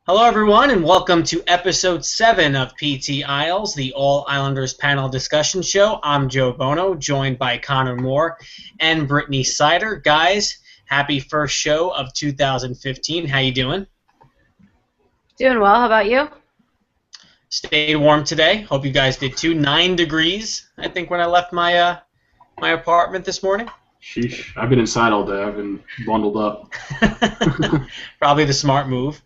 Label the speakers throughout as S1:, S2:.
S1: Hello, everyone, and welcome to episode 7 of PTIsles, the All Islanders panel discussion show. I'm Joe Buono, joined by Connor Moire and Brittany Sider. Guys, happy first show of 2015. How you doing?
S2: Doing well. How about you?
S1: Stayed warm today. Hope you guys did too. 9 degrees, I think, when I left my apartment this morning.
S3: Sheesh. I've been inside all day. I've been bundled up.
S1: Probably the smart move.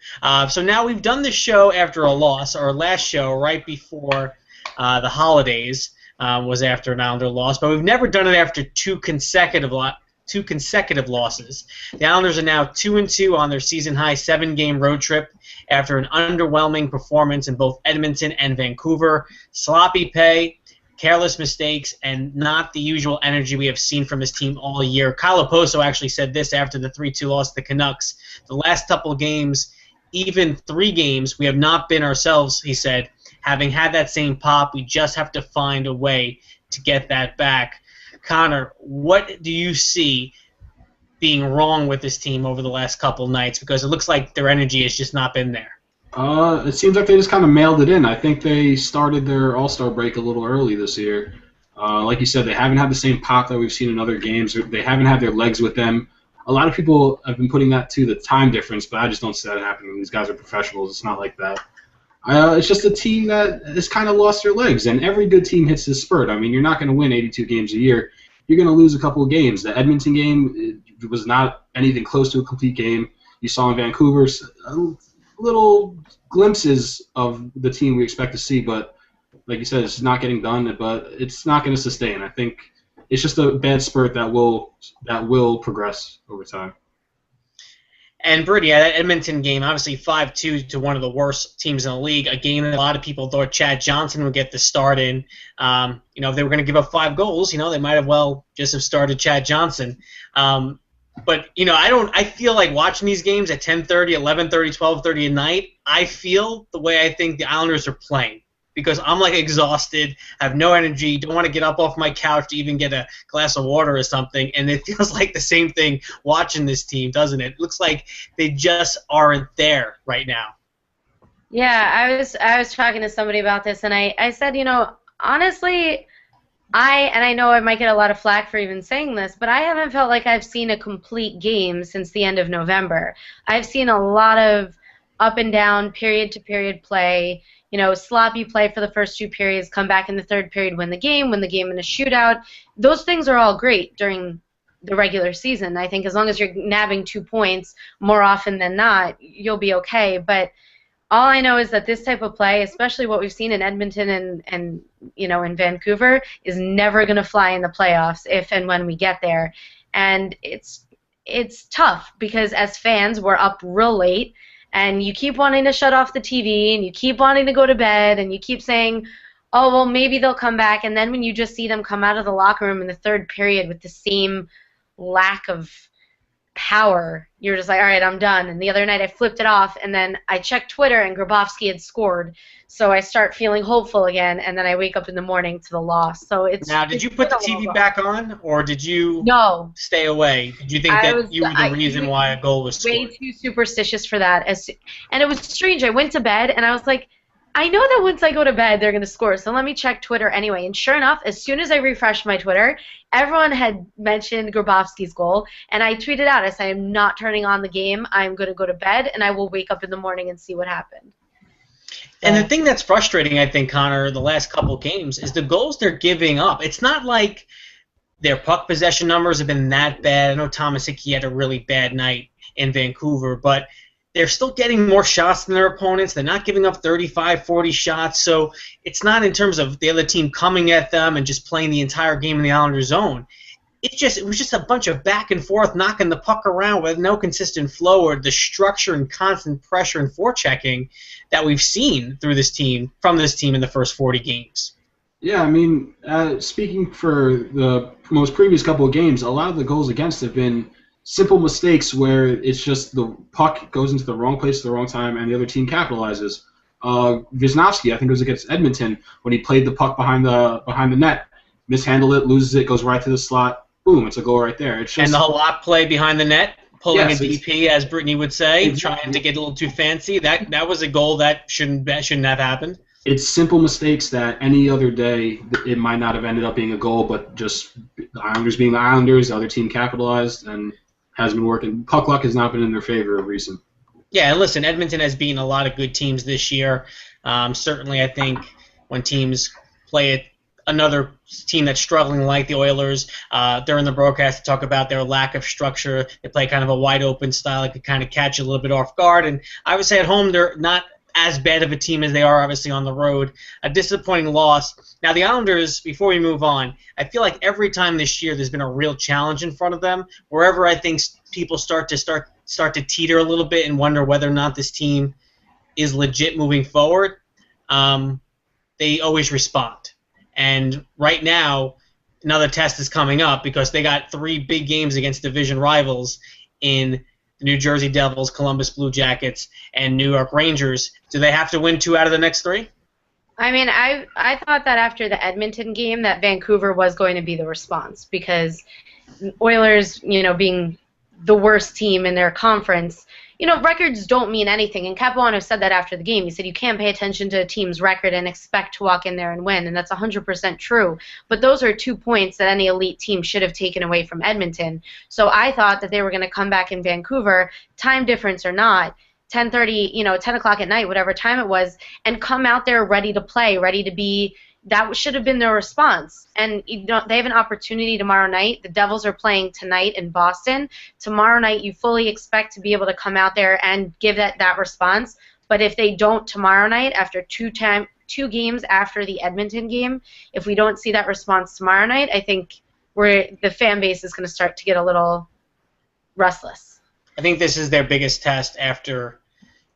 S1: So now we've done this show after a loss. Our last show, right before the holidays, was after an Islander loss. But we've never done it after two consecutive losses. The Islanders are now 2-2 on their season-high 7-game road trip after an underwhelming performance in both Edmonton and Vancouver. Sloppy play, careless mistakes, and not the usual energy we have seen from this team all year. Kyle Oposo actually said this after the 3-2 loss to the Canucks. The last couple of games, even 3 games, we have not been ourselves, he said. Having had that same pop, we just have to find a way to get that back. Connor, what do you see being wrong with this team over the last couple nights? Because it looks like their energy has just not been there.
S3: It seems like they just kind of mailed it in. I think they started their All-Star break a little early this year. Like you said, they haven't had the same pop that we've seen in other games. They haven't had their legs with them. A lot of people have been putting that to the time difference, but I just don't see that happening. These guys are professionals. It's not like that. It's just a team that has kind of lost their legs, and every good team hits this spurt. I mean, you're not going to win 82 games a year. You're going to lose a couple of games. The Edmonton game it was not anything close to a complete game. You saw in Vancouver little glimpses of the team we expect to see, but like you said, it's not getting done, but it's not going to sustain. I think it's just a bad spurt that will progress over time.
S1: And Brittany, that Edmonton game, obviously 5-2 to one of the worst teams in the league, a game that a lot of people thought Chad Johnson would get the start in. If they were going to give up 5 goals, they might have well just have started Chad Johnson. But, I feel like watching these games at 10:30, 11:30, 12:30 at night, I feel the way I think the Islanders are playing. Because I'm, exhausted, have no energy, don't want to get up off my couch to even get a glass of water or something. And it feels like the same thing watching this team, doesn't it? It looks like they just aren't there right now.
S2: Yeah, I was talking to somebody about this, and I said, honestly, I know I might get a lot of flack for even saying this, but I haven't felt like I've seen a complete game since the end of November. I've seen a lot of up and down, period-to-period play, sloppy play for the first 2 periods, come back in the third period, win the game in a shootout. Those things are all great during the regular season. I think as long as you're nabbing 2 points more often than not, you'll be okay. But all I know is that this type of play, especially what we've seen in Edmonton and in Vancouver, is never going to fly in the playoffs if and when we get there. And it's tough because as fans, we're up real late, and you keep wanting to shut off the TV, and you keep wanting to go to bed, and you keep saying, oh, well, maybe they'll come back. And then when you just see them come out of the locker room in the third period with the same lack of power, you're just like, all right, I'm done. And the other night I flipped it off, and then I checked Twitter, and Grabovski had scored. So I start feeling hopeful again, and then I wake up in the morning to the loss. So it's
S1: now. Did you put the TV back on, or did you stay away? Did you think that you were the reason why a goal was scored?
S2: Way too superstitious for that. And it was strange. I went to bed, and I was like, I know that once I go to bed, they're going to score, so let me check Twitter anyway. And sure enough, as soon as I refreshed my Twitter, everyone had mentioned Grabovski's goal, and I tweeted out, I said, I'm not turning on the game. I'm going to go to bed, and I will wake up in the morning and see what happened.
S1: And the thing that's frustrating, I think, Connor, the last couple games, is the goals they're giving up. It's not like their puck possession numbers have been that bad. I know Thomas Hickey had a really bad night in Vancouver, but they're still getting more shots than their opponents. They're not giving up 35, 40 shots. So it's not in terms of the other team coming at them and just playing the entire game in the Islanders' zone. It was just a bunch of back and forth, knocking the puck around with no consistent flow or the structure and constant pressure and forechecking that we've seen from this team in the first 40 games.
S3: Yeah, I mean, speaking for the most previous couple of games, a lot of the goals against have been simple mistakes where it's just the puck goes into the wrong place at the wrong time and the other team capitalizes. Wisnowski, I think it was against Edmonton, when he played the puck behind the net, mishandled it, loses it, goes right to the slot. Boom, it's a goal right there. It's just,
S1: and the Halak play behind the net, pulling
S3: Yes,
S1: a DP, as Brittany would say,
S3: Exactly.
S1: trying to get a little too fancy. That was a goal that shouldn't have happened.
S3: It's simple mistakes that any other day it might not have ended up being a goal, but just the Islanders being the Islanders, the other team capitalized and has been working. Puck luck has not been in their favor of recent.
S1: Yeah, and listen, Edmonton has beaten a lot of good teams this year. Certainly, I think when teams play another team that's struggling like the Oilers, during the broadcast to talk about their lack of structure. They play kind of a wide open style that could kind of catch you a little bit off guard. And I would say at home they're not as bad of a team as they are obviously on the road. A disappointing loss. Now the Islanders, before we move on, I feel like every time this year there's been a real challenge in front of them. Wherever I think people start to teeter a little bit and wonder whether or not this team is legit moving forward, they always respond. And right now, another test is coming up because they got 3 big games against division rivals in the New Jersey Devils, Columbus Blue Jackets, and New York Rangers. Do they have to win 2 out of the next 3?
S2: I mean, I thought that after the Edmonton game that Vancouver was going to be the response because Oilers, being the worst team in their conference, records don't mean anything. And Capuano said that after the game. He said you can't pay attention to a team's record and expect to walk in there and win, and that's 100% true. But those are 2 points that any elite team should have taken away from Edmonton. So I thought that they were going to come back in Vancouver, time difference or not, 10:30, 10 o'clock at night, whatever time it was, and come out there ready to play, ready to be. That should have been their response. And they have an opportunity tomorrow night. The Devils are playing tonight in Boston. Tomorrow night, you fully expect to be able to come out there and give that response. But if they don't tomorrow night, after 2 games after the Edmonton game, if we don't see that response tomorrow night, I think the fan base is going to start to get a little restless.
S1: I think this is their biggest test after,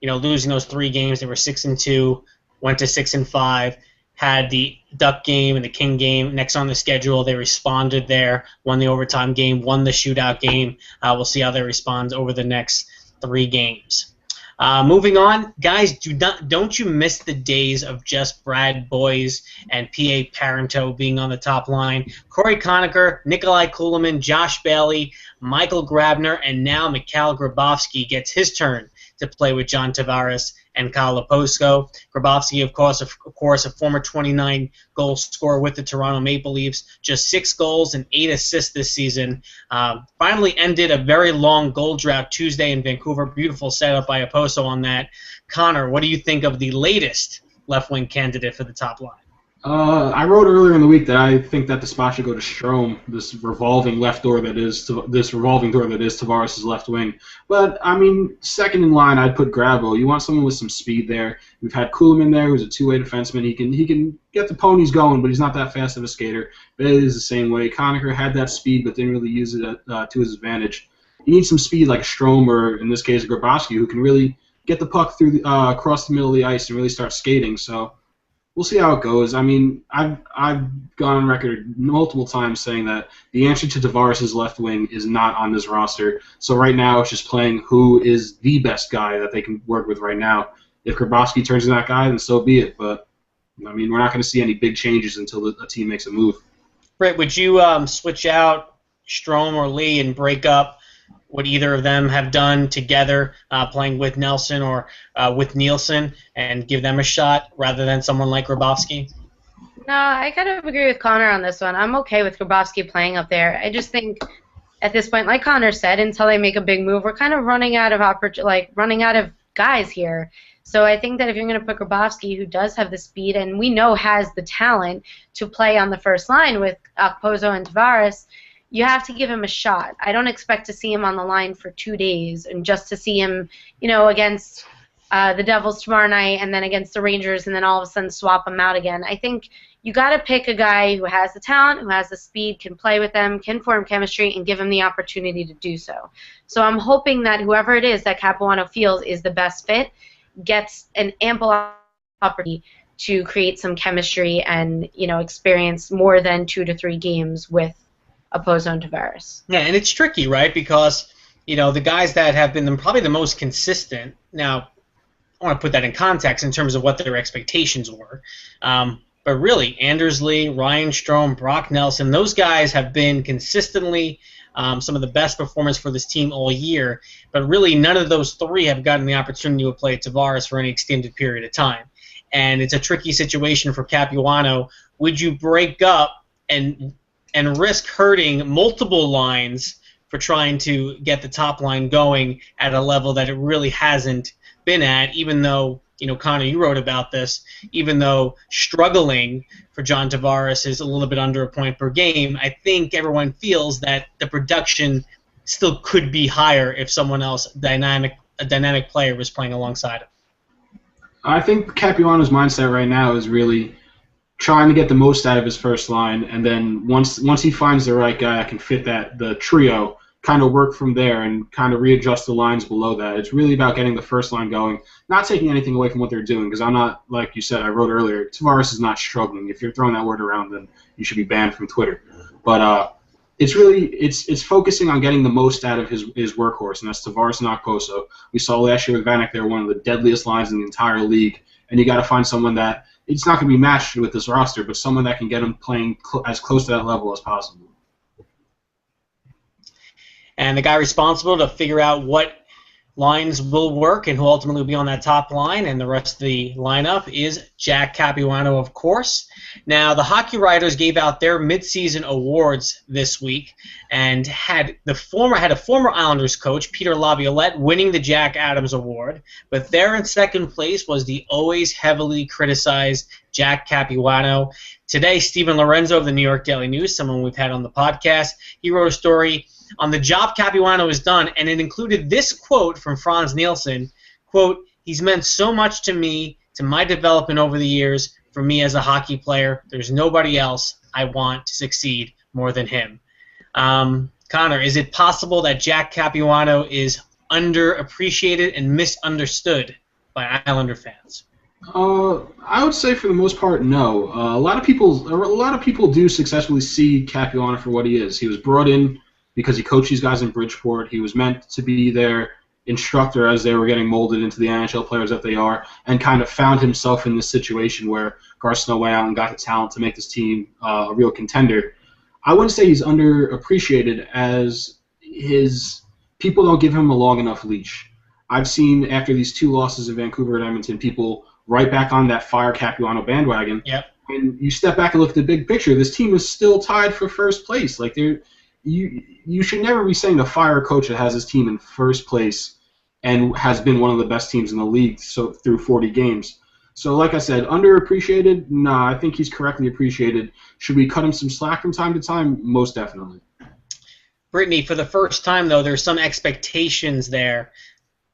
S1: losing those 3 games. They were 6-2, went to 6-5. Had the Duck game and the King game next on the schedule. They responded there, won the overtime game, won the shootout game. We'll see how they respond over the next 3 games. Moving on, guys, don't you miss the days of just Brad Boyes and P.A. Parento being on the top line? Corey Conacher, Nikolai Kulemin, Josh Bailey, Michael Grabner, and now Mikhail Grabovski gets his turn to play with John Tavares and Kyle Leposko. Grabovski, of course, a former 29-goal scorer with the Toronto Maple Leafs, just 6 goals and 8 assists this season. Finally ended a very long goal drought Tuesday in Vancouver. Beautiful setup by Oposo on that. Connor, what do you think of the latest left-wing candidate for the top line?
S3: I wrote earlier in the week that I think that the spot should go to Strome, this revolving door that is Tavares' left wing. But I mean, second in line, I'd put Grabo. You want someone with some speed there. We've had Kulemin there, who's a 2-way defenseman. He can get the ponies going, but he's not that fast of a skater. Bailey is the same way. Conacher had that speed, but didn't really use it to his advantage. You need some speed like Strome, or in this case, Grabowski, who can really get the puck through across the middle of the ice and really start skating. So we'll see how it goes. I mean, I've gone on record multiple times saying that the answer to Tavares' left wing is not on this roster. So right now it's just playing who is the best guy that they can work with right now. If Grabowski turns into that guy, then so be it. But, I mean, we're not going to see any big changes until a team makes a move.
S1: Britt, would you switch out Strome or Lee and break up what either of them have done together, playing with Nelson or with Nielsen, and give them a shot rather than someone like Grabovski?
S2: No, I kind of agree with Connor on this one. I'm okay with Grabovski playing up there. I just think at this point, like Connor said, until they make a big move, we're kind of running out of guys here. So I think that if you're going to put Grabovski, who does have the speed and we know has the talent to play on the first line with Okposo and Tavares, you have to give him a shot. I don't expect to see him on the line for 2 days and just to see him, against the Devils tomorrow night and then against the Rangers and then all of a sudden swap him out again. I think you got to pick a guy who has the talent, who has the speed, can play with them, can form chemistry, and give him the opportunity to do so. So I'm hoping that whoever it is that Capuano feels is the best fit gets an ample opportunity to create some chemistry and, experience more than 2 to 3 games with Okposo and Tavares.
S1: Yeah, and it's tricky, right? Because, the guys that have been probably the most consistent, now, I want to put that in context in terms of what their expectations were. But really, Anders Lee, Ryan Strome, Brock Nelson, those guys have been consistently some of the best performers for this team all year. But really, none of those three have gotten the opportunity to play Tavares for any extended period of time. And it's a tricky situation for Capuano. Would you break up and risk hurting multiple lines for trying to get the top line going at a level that it really hasn't been at, even though, Connor, you wrote about this, even though struggling for John Tavares is a little bit under a point per game, I think everyone feels that the production still could be higher if someone else, a dynamic player, was playing alongside him.
S3: I think Capuano's mindset right now is really trying to get the most out of his first line, and then once he finds the right guy that can fit the trio, kind of work from there and kind of readjust the lines below that. It's really about getting the first line going, not taking anything away from what they're doing, because I'm not, like you said, I wrote earlier, Tavares is not struggling. If you're throwing that word around, then you should be banned from Twitter. But it's really it's focusing on getting the most out of his workhorse, and that's Tavares and Okposo. We saw last year with Vanek, they were one of the deadliest lines in the entire league, and you got to find someone that it's not going to be matched with this roster, but someone that can get him playing as close to that level as possible.
S1: And the guy responsible to figure out what lines will work and who ultimately will be on that top line and the rest of the lineup is Jack Capuano, of course. Now, the hockey writers gave out their midseason awards this week and had a former Islanders coach, Peter Laviolette, winning the Jack Adams Award. But there in second place was the always heavily criticized Jack Capuano. Today, Stephen Lorenzo of the New York Daily News, someone we've had on the podcast, he wrote a story on the job Capuano has done, and it included this quote from Franz Nielsen, quote, "He's meant so much to me, to my development over the years, for me as a hockey player. There's nobody else I want to succeed more than him." Connor, is it possible that Jack Capuano is underappreciated and misunderstood by Islander fans?
S3: I would say for the most part, no. A lot of people do successfully see Capuano for what he is. He was brought in because he coached these guys in Bridgeport. He was meant to be their instructor as they were getting molded into the NHL players that they are, and kind of found himself in this situation where Garceau went out and got the talent to make this team a real contender. I wouldn't say he's underappreciated as his people don't give him a long enough leash. I've seen after these two losses in Vancouver and Edmonton, people right back on that fire Capuano bandwagon.
S1: Yep.
S3: And you step back and look at the big picture. This team is still tied for first place. Like you should never be saying to fire a coach that has his team in first place and has been one of the best teams in the league through 40 games. So like I said, underappreciated? Nah, I think he's correctly appreciated. Should we cut him some slack from time to time? Most definitely.
S1: Brittany, for the first time, though, there's some expectations there.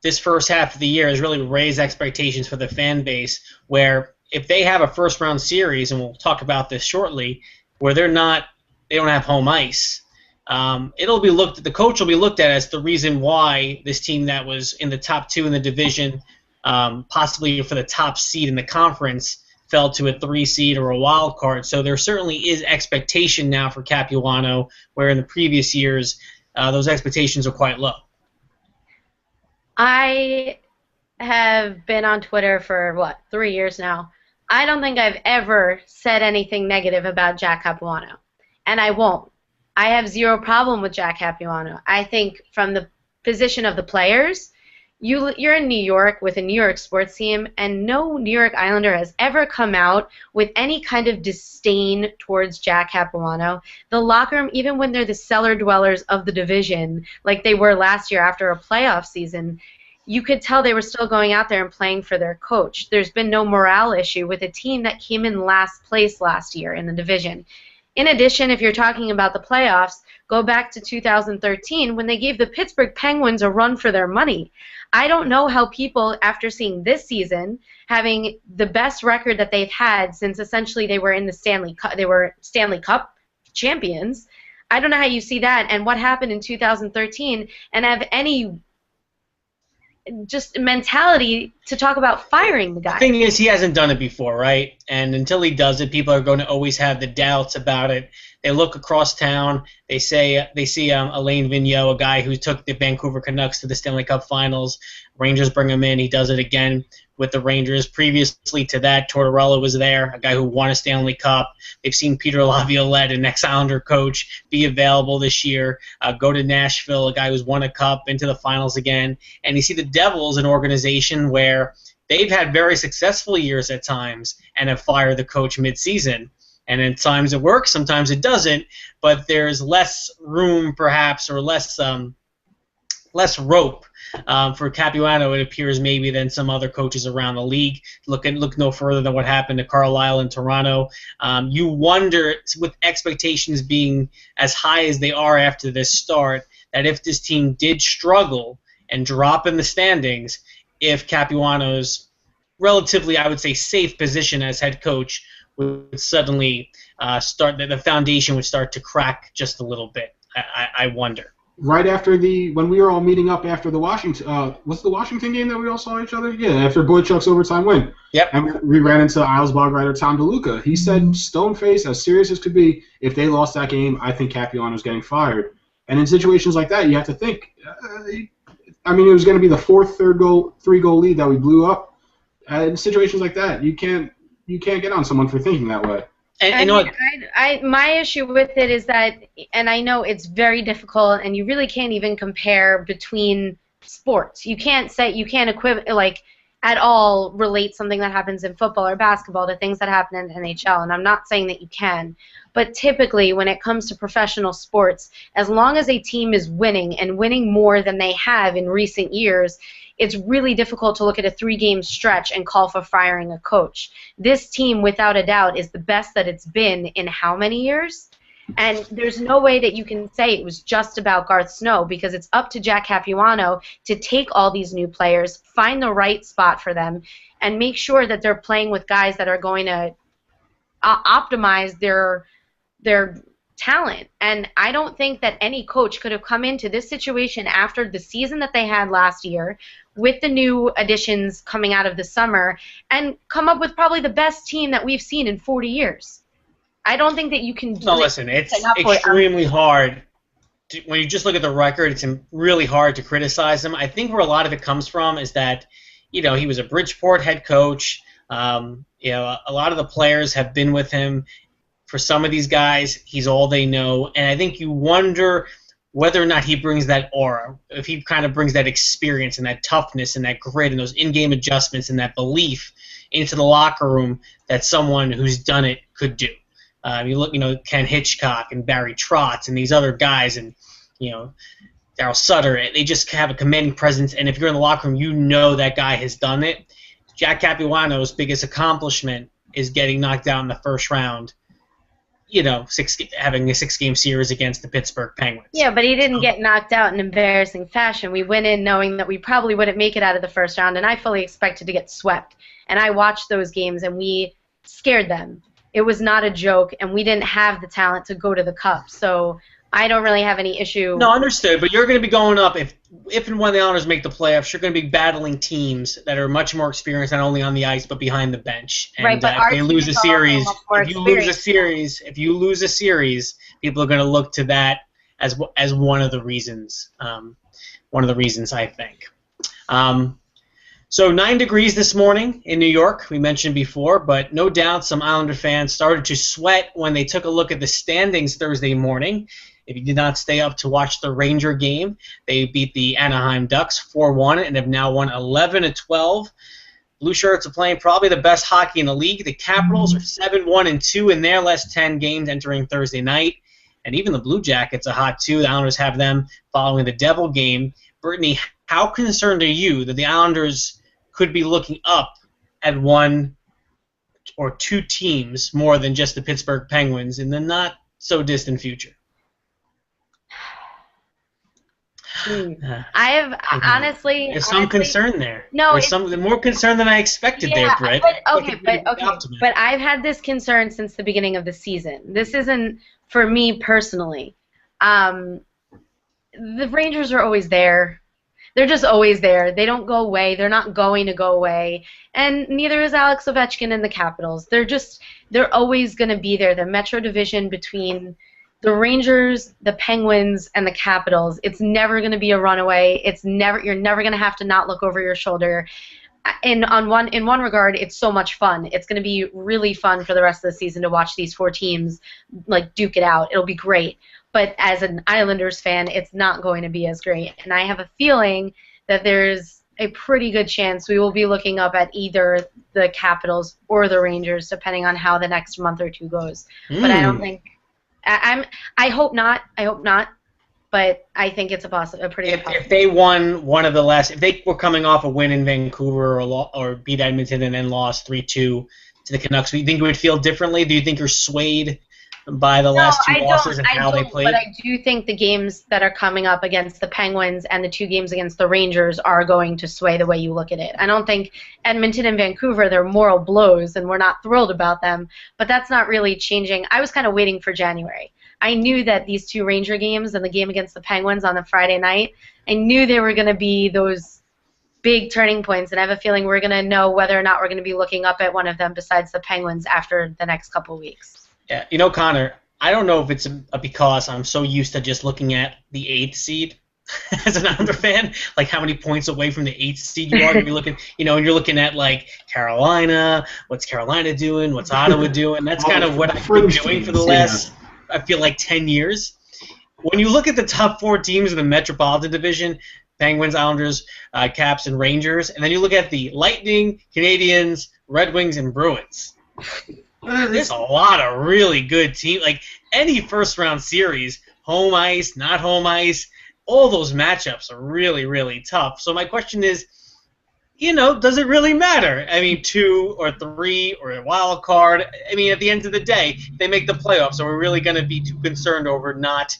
S1: This first half of the year has really raised expectations for the fan base, where if they have a first-round series, and we'll talk about this shortly, where they don't have home ice, the coach will be looked at as the reason why this team that was in the top two in the division, possibly for the top seed in the conference, fell to a 3 seed or a wild card. So there certainly is expectation now for Capuano, where in the previous years those expectations are quite low.
S2: I have been on Twitter for, 3 years now. I don't think I've ever said anything negative about Jack Capuano, and I won't. I have zero problem with Jack Capuano. I think from the position of the players, you're in New York with a New York sports team, and no New York Islander has ever come out with any kind of disdain towards Jack Capuano. The locker room, even when they're the cellar dwellers of the division, like they were last year after a playoff season, you could tell they were still going out there and playing for their coach. There's been no morale issue with a team that came in last place last year in the division. In addition, if you're talking about the playoffs, go back to 2013 when they gave the Pittsburgh Penguins a run for their money. I don't know how people, after seeing this season, having the best record that they've had since essentially they were in the Stanley Cup, they were Stanley Cup champions. I don't know how you see that and what happened in 2013 and have any just mentality to talk about firing the guy.
S1: The thing is, he hasn't done it before, right? And until he does it, people are going to always have the doubts about it. They look across town. They see Alain Vigneault, a guy who took the Vancouver Canucks to the Stanley Cup Finals. Rangers bring him in. He does it again with the Rangers. Previously to that, Tortorella was there, a guy who won a Stanley Cup. They've seen Peter Laviolette, an ex-Islander coach, be available this year. Go to Nashville, a guy who's won a cup, into the finals again. And you see the Devils, an organization where they've had very successful years at times and have fired the coach mid-season. And at times it works, sometimes it doesn't, but there's less room perhaps, or less rope for Capuano, it appears, maybe, than some other coaches around the league. Look no further than what happened to Carlisle in Toronto. You wonder, with expectations being as high as they are after this start, that if this team did struggle and drop in the standings, if Capuano's relatively, I would say, safe position as head coach would suddenly the foundation would start to crack just a little bit. I wonder.
S3: Right after when we were all meeting up after the Washington, was it the Washington game that we all saw each other? Yeah, after Boychuk's overtime win.
S1: Yep.
S3: And we ran into Isles blog writer Tom DeLuca. He said, stone-faced, as serious as could be, if they lost that game, I think Capuano's getting fired. And in situations like that, you have to think, it was going to be the fourth three-goal lead that we blew up. In situations like that, you can't get on someone for thinking that way.
S2: My issue with it is that, and I know it's very difficult, and you really can't even compare between sports. You can't at all relate something that happens in football or basketball to things that happen in the NHL, and I'm not saying that you can. But typically, when it comes to professional sports, as long as a team is winning, and winning more than they have in recent years, it's really difficult to look at a 3-game stretch and call for firing a coach. This team, without a doubt, is the best that it's been in how many years? And there's no way that you can say it was just about Garth Snow, because it's up to Jack Capuano to take all these new players, find the right spot for them, and make sure that they're playing with guys that are going to optimize their talent. And I don't think that any coach could have come into this situation after the season that they had last year, with the new additions coming out of the summer, and come up with probably the best team that we've seen in 40 years. I don't think that you can do
S1: listen, it's extremely hard. When you just look at the record, it's really hard to criticize him. I think where a lot of it comes from is that, he was a Bridgeport head coach. A lot of the players have been with him. For some of these guys, he's all they know. And I think you wonder whether or not he brings that aura, if he kind of brings that experience and that toughness and that grit and those in-game adjustments and that belief into the locker room that someone who's done it could do. You look, Ken Hitchcock and Barry Trotz and these other guys, and Darryl Sutter. They just have a commanding presence, and if you're in the locker room, you know that guy has done it. Jack Capuano's biggest accomplishment is getting knocked out in the first round. Having a 6-game series against the Pittsburgh Penguins.
S2: Yeah, but he didn't get knocked out in embarrassing fashion. We went in knowing that we probably wouldn't make it out of the first round, and I fully expected to get swept. And I watched those games, and we scared them. It was not a joke, and we didn't have the talent to go to the Cup. So I don't really have any issue.
S1: No, understood. But you're going to be going up, if and when the Islanders make the playoffs, you're going to be battling teams that are much more experienced, not only on the ice but behind the bench. And
S2: right, but
S1: if they lose a series, if you lose a series, people are going to look to that as one of the reasons. I think. So 9 degrees this morning in New York, we mentioned before, but no doubt some Islander fans started to sweat when they took a look at the standings Thursday morning. If you did not stay up to watch the Ranger game, they beat the Anaheim Ducks 4-1 and have now won 11-12. Blue Shirts are playing probably the best hockey in the league. The Capitals are 7-1-2 in their last 10 games entering Thursday night. And even the Blue Jackets are hot too. The Islanders have them following the Devil game. Brittany, how concerned are you that the Islanders could be looking up at one or two teams more than just the Pittsburgh Penguins in the not-so-distant future?
S2: I have honestly.
S1: There's some concern there.
S2: No,
S1: there's more concern than I expected there, Britt.
S2: But I've had this concern since the beginning of the season. This isn't for me personally. The Rangers are always there. They're just always there. They don't go away. They're not going to go away. And neither is Alex Ovechkin and the Capitals. They're always going to be there. The Metro Division between the Rangers, the Penguins, and the Capitals. It's never going to be a runaway. You're never going to have to not look over your shoulder. In one regard, it's so much fun. It's going to be really fun for the rest of the season to watch these four teams like duke it out. It'll be great. But as an Islanders fan, it's not going to be as great. And I have a feeling that there's a pretty good chance we will be looking up at either the Capitals or the Rangers, depending on how the next month or two goes. But I don't think I hope not. I hope not. But I think it's a pretty good possibility.
S1: If they won one of the last, if they were coming off a win in Vancouver or beat Edmonton and then lost 3-2 to the Canucks, do you think we would feel differently? Do you think you're swayed by the last two losses and how they played?
S2: But I do think the games that are coming up against the Penguins and the two games against the Rangers are going to sway the way you look at it. I don't think Edmonton and Vancouver, they're moral blows, and we're not thrilled about them, but that's not really changing. I was kind of waiting for January. I knew that these two Ranger games and the game against the Penguins on the Friday night, I knew they were going to be those big turning points, and I have a feeling we're going to know whether or not we're going to be looking up at one of them besides the Penguins after the next couple of weeks.
S1: Yeah, Connor, I don't know if it's because I'm so used to just looking at the 8th seed as an Islander fan, like how many points away from the 8th seed you are. You're looking, and you're looking at like Carolina. What's Carolina doing? What's Ottawa doing? That's kind of what I've been doing for the last, I feel like, 10 years. When you look at the top 4 teams in the Metropolitan Division, Penguins, Islanders, Caps, and Rangers, and then you look at the Lightning, Canadiens, Red Wings, and Bruins. There's a lot of really good teams. Like any first-round series, home ice, not home ice, all those matchups are really, really tough. So my question is, does it really matter? I mean, 2 or 3 or a wild card. I mean, at the end of the day, if they make the playoffs, are we really going to be too concerned over not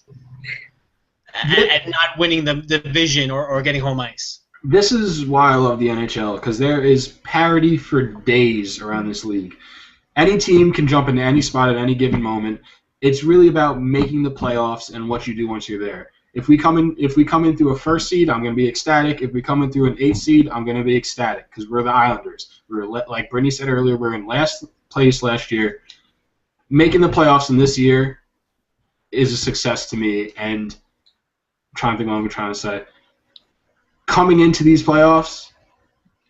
S1: winning the division or getting home ice?
S3: This is why I love the NHL, because there is parity for days around this league. Any team can jump into any spot at any given moment. It's really about making the playoffs and what you do once you're there. If we come in through a 1st seed, I'm going to be ecstatic. If we come in through an 8th seed, I'm going to be ecstatic because we're the Islanders. Like Brittany said earlier, we're in last place last year. Making the playoffs in this year is a success to me. And I'm trying to think what I'm trying to say. Coming into these playoffs,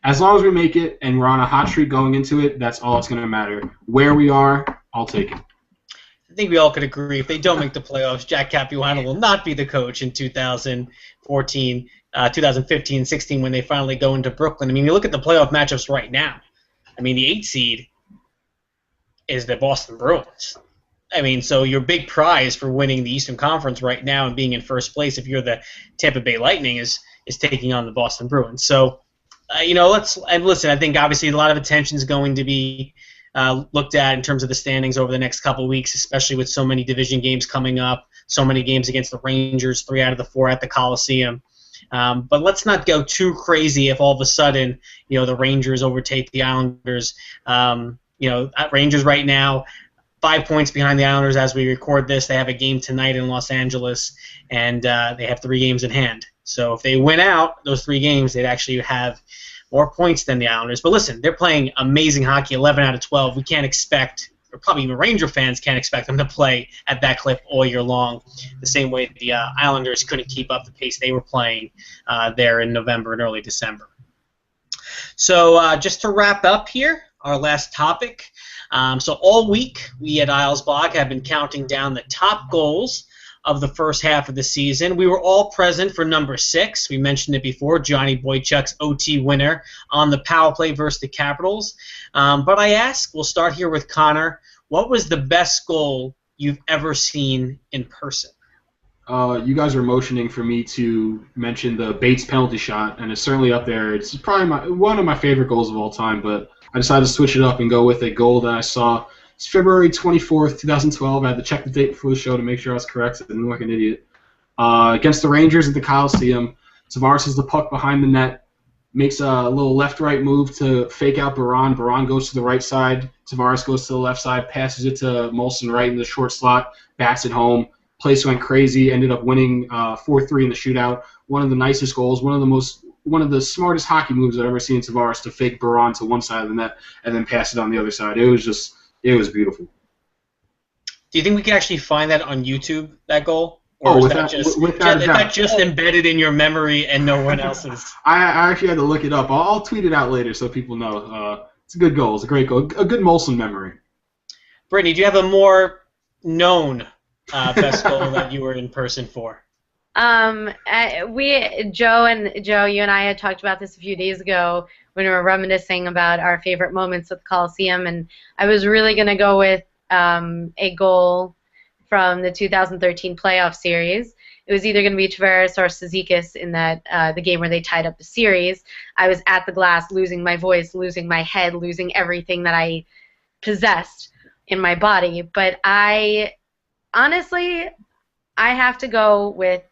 S3: as long as we make it and we're on a hot streak going into it, that's all that's going to matter. Where we are, I'll take it.
S1: I think we all could agree if they don't make the playoffs, Jack Capuano will not be the coach in 2015, 16 when they finally go into Brooklyn. I mean, you look at the playoff matchups right now. I mean, the 8th seed is the Boston Bruins. I mean, so your big prize for winning the Eastern Conference right now and being in first place, if you're the Tampa Bay Lightning, is taking on the Boston Bruins. So, listen. I think obviously a lot of attention is going to be looked at in terms of the standings over the next couple of weeks, especially with so many division games coming up, so many games against the Rangers, 3 out of the 4 at the Coliseum. But let's not go too crazy if all of a sudden, the Rangers overtake the Islanders. Rangers right now, 5 points behind the Islanders as we record this. They have a game tonight in Los Angeles, and they have 3 games in hand. So if they win out those 3 games, they'd actually have more points than the Islanders. But listen, they're playing amazing hockey, 11 out of 12. We can't expect, or probably even Ranger fans can't expect them to play at that clip all year long, the same way the Islanders couldn't keep up the pace they were playing there in November and early December. So just to wrap up here, our last topic. So all week, we at Isles Blog have been counting down the top goals of the first half of the season. We were all present for number 6. We mentioned it before, Johnny Boychuk's OT winner on the power play versus the Capitals. But I ask, we'll start here with Connor, what was the best goal you've ever seen in person?
S3: You guys were motioning for me to mention the Bates penalty shot, and it's certainly up there. It's probably one of my favorite goals of all time, but I decided to switch it up and go with a goal that I saw. It's February 24th, 2012. I had to check the date before the show to make sure I was correct. I didn't look like an idiot. Against the Rangers at the Coliseum, Tavares has the puck behind the net, makes a little left-right move to fake out Baron. Baron goes to the right side. Tavares goes to the left side, passes it to Molson right in the short slot, bats it home. Place went crazy, ended up winning 4-3 in the shootout. One of the nicest goals, one of the smartest hockey moves I've ever seen Tavares to fake Baron to one side of the net and then pass it on the other side. It was beautiful.
S1: Do you think we can actually find that on YouTube, that goal? Or
S3: Oh,
S1: is
S3: without
S1: that just embedded in your memory and no one else's?
S3: I actually had to look it up. I'll tweet it out later so people know. It's a good goal. It's a great goal. A good Molson memory.
S1: Brittany, do you have a more known best goal that you were in person for?
S2: Joe, you and I had talked about this a few days ago when we were reminiscing about our favorite moments at the Coliseum, and I was really going to go with a goal from the 2013 playoff series. It was either going to be Tavares or Cizikas in that the game where they tied up the series. I was at the glass, losing my voice, losing my head, losing everything that I possessed in my body. But honestly, I have to go with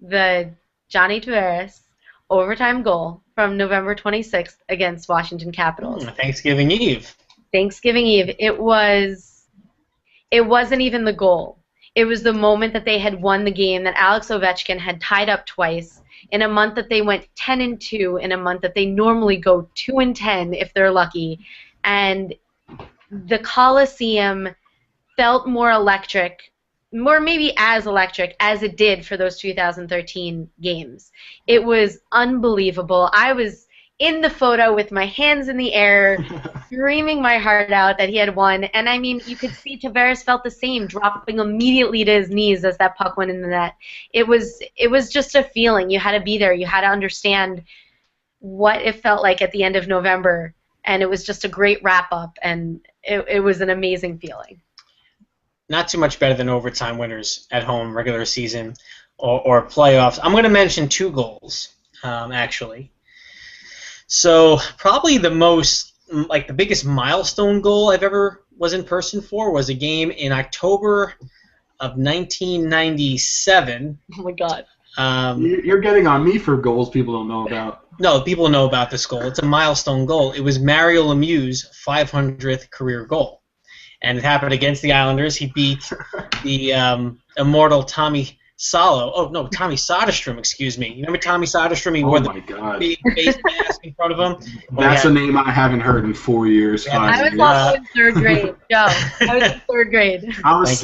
S2: the Johnny Tavares overtime goal from November 26th against Washington Capitals.
S1: Thanksgiving Eve.
S2: Thanksgiving Eve. It wasn't even the goal. It was the moment that they had won the game, that Alex Ovechkin had tied up twice in a month that they went 10-2, in a month that they normally go 2-10 if they're lucky. And the Coliseum felt more electric, more maybe as electric as it did for those 2013 games. It was unbelievable. I was in the photo with my hands in the air, screaming my heart out that he had won. And I mean, you could see Tavares felt the same, dropping immediately to his knees as that puck went in the net. It was just a feeling. You had to be there. You had to understand what it felt like at the end of November. And it was just a great wrap-up, and it was an amazing feeling.
S1: Not too much better than overtime winners at home, regular season, or playoffs. I'm going to mention two goals, actually. So probably the biggest milestone goal I've ever was in person for was a game in October of 1997.
S2: Oh my God.
S3: You're getting on me for goals people don't know about.
S1: No, people know about this goal. It's a milestone goal. It was Mario Lemieux's 500th career goal. And it happened against the Islanders. He beat the immortal Tommy Soderstrom, excuse me. You remember Tommy Soderstrom? He wore the big face mask in front of him.
S3: That's a name I haven't heard in 4 years.
S2: I was also in third grade, Joe. I was in third grade.
S3: I was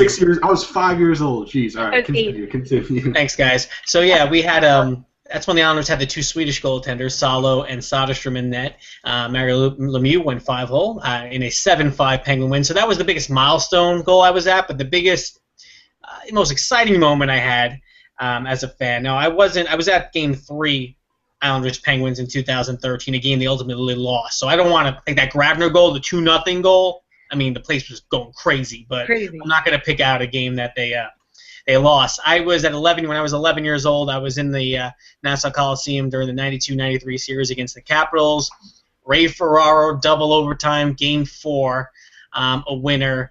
S3: 5 years old. Jeez, all right, continue.
S1: Thanks, guys. So, yeah, we had that's when the Islanders had the two Swedish goaltenders, Salo and Soderstrom in net. Mario Lemieux went 5-hole in a 7-5 Penguin win. So that was the biggest milestone goal I was at, but the biggest most exciting moment I had as a fan. Now, I was at Game 3, Islanders Penguins in 2013, a game they ultimately lost. So I don't want to think that Grabner goal, the 2-0 goal. I mean, the place was going crazy, but I'm not going to pick out a game that they lost. I was at 11 when I was 11 years old. I was in the Nassau Coliseum during the 92-93 series against the Capitals. Ray Ferraro, double overtime, Game 4, a winner.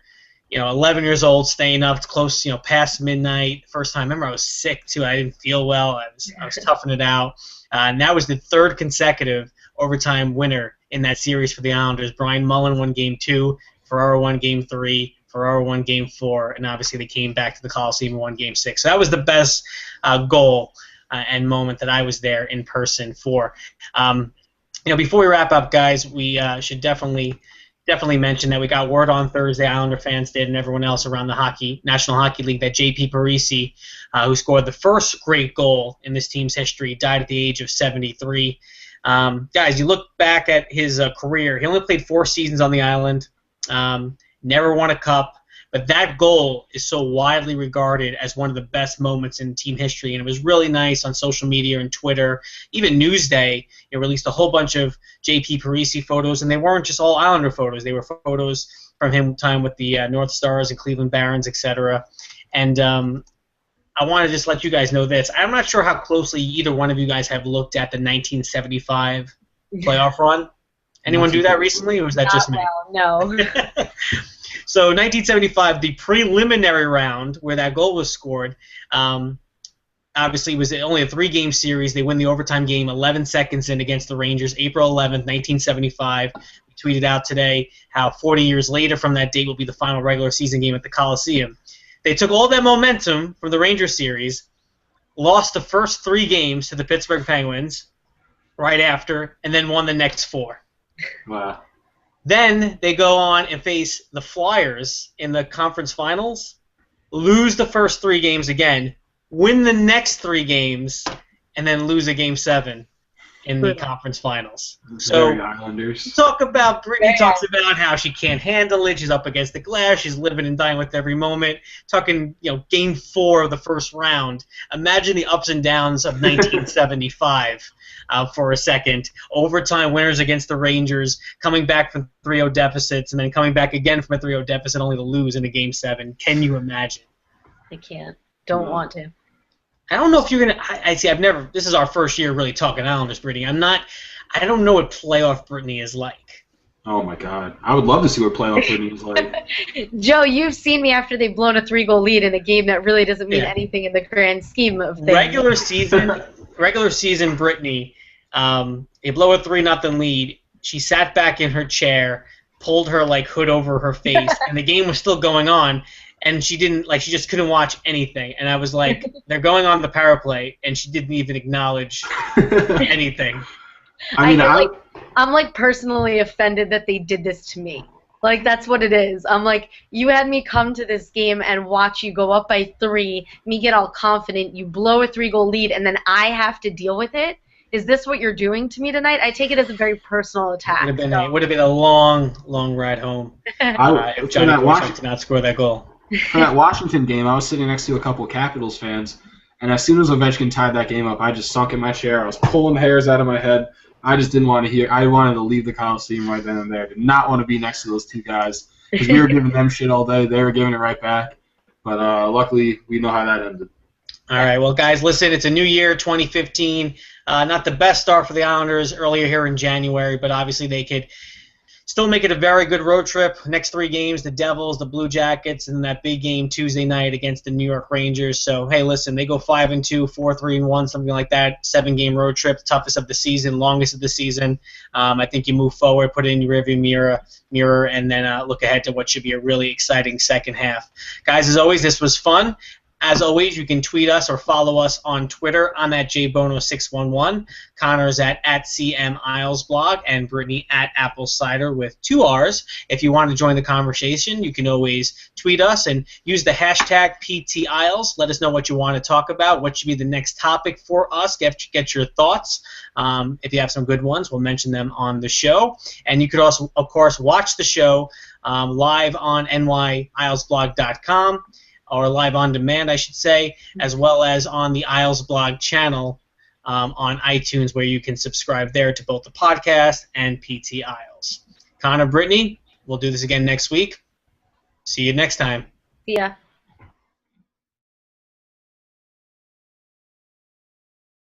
S1: 11 years old, staying up close, past midnight. First time, I remember I was sick too. I didn't feel well. I was toughing it out. And that was the third consecutive overtime winner in that series for the Islanders. Brian Mullen won Game 2, Ferraro won Game 3, Ferraro won Game 4, and obviously they came back to the Coliseum and won Game 6. So that was the best goal and moment that I was there in person for. Before we wrap up, guys, we should definitely mention that we got word on Thursday, Islander fans did, and everyone else around the National Hockey League, that J.P. Parisi, who scored the first great goal in this team's history, died at the age of 73. Guys, you look back at his career, he only played 4 seasons on the island, never won a cup, but that goal is so widely regarded as one of the best moments in team history, and it was really nice on social media and Twitter. Even Newsday, it released a whole bunch of J.P. Parisi photos, and they weren't just all Islander photos. They were photos from him time with the North Stars and Cleveland Barons, etc. And I want to just let you guys know this. I'm not sure how closely either one of you guys have looked at the 1975 playoff run. Anyone do that recently, or was that just me?
S2: No.
S1: So 1975, the preliminary round where that goal was scored, obviously it was only a 3-game series. They win the overtime game 11 seconds in against the Rangers, April 11th, 1975. We tweeted out today how 40 years later from that date will be the final regular season game at the Coliseum. They took all that momentum from the Rangers series, lost the first 3 games to the Pittsburgh Penguins right after, and then won the next 4.
S3: Wow.
S1: Then they go on and face the Flyers in the conference finals, lose the first 3 games again, win the next 3 games, and then lose a Game 7 in the conference finals. So
S3: Islanders.
S1: talk about Brittany talks about how she can't handle it. She's up against the glass. She's living and dying with every moment. Talking, Game 4 of the first round. Imagine the ups and downs of 1975 for a second. Overtime winners against the Rangers, coming back from 3-0 deficits, and then coming back again from a 3-0 deficit only to lose in a Game 7. Can you imagine?
S2: I can't. Don't want to.
S1: I don't know if you're gonna. I see. I've never. This is our first year really talking Islanders, Brittany. I don't know what playoff Brittany is like.
S3: Oh my God, I would love to see what playoff Brittany is like.
S2: Joe, you've seen me after they've blown a 3-goal lead in a game that really doesn't mean anything in the grand scheme of things.
S1: Regular season, Brittany. They blow a 3-0 lead. She sat back in her chair, pulled her hood over her face, and the game was still going on. And she didn't she just couldn't watch anything. And I was like, they're going on the power play, and she didn't even acknowledge anything.
S2: I'm personally offended that they did this to me. That's what it is. I'm like, you had me come to this game and watch you go up by 3, me get all confident, you blow a 3-goal lead, and then I have to deal with it. Is this what you're doing to me tonight? I take it as a very personal attack.
S1: It would have been a long, long ride home if Johnny Korczak did not score that goal.
S3: For that Washington game, I was sitting next to a couple of Capitals fans, and as soon as Ovechkin tied that game up, I just sunk in my chair. I was pulling the hairs out of my head. I just didn't want to hear. I wanted to leave the Coliseum right then and there. Did not want to be next to those 2 guys because we were giving them shit all day. They were giving it right back. But luckily, we know how that ended.
S1: All right, well, guys, listen, it's a new year, 2015. Not the best start for the Islanders earlier here in January, but obviously they could still make it a very good road trip. Next 3 games, the Devils, the Blue Jackets, and that big game Tuesday night against the New York Rangers. So, hey, listen, they go 5-2, 4-3-1, something like that. 7-game road trip, toughest of the season, longest of the season. I think you move forward, put it in your rearview mirror, and then look ahead to what should be a really exciting second half. Guys, as always, this was fun. As always, you can tweet us or follow us on Twitter. I'm at jbono611. Connor's at CMIlesblog, and Brittany at Apple Cider with 2 R's. If you want to join the conversation, you can always tweet us and use the hashtag PTIsles. Let us know what you want to talk about, what should be the next topic for us. Get your thoughts. If you have some good ones, we'll mention them on the show. And you could also, of course, watch the show live on nyilesblog.com. or live on demand, I should say, as well as on the Isles Blog channel on iTunes, where you can subscribe there to both the podcast and PT Isles. Connor, Brittany, we'll do this again next week. See you next time.
S2: See ya.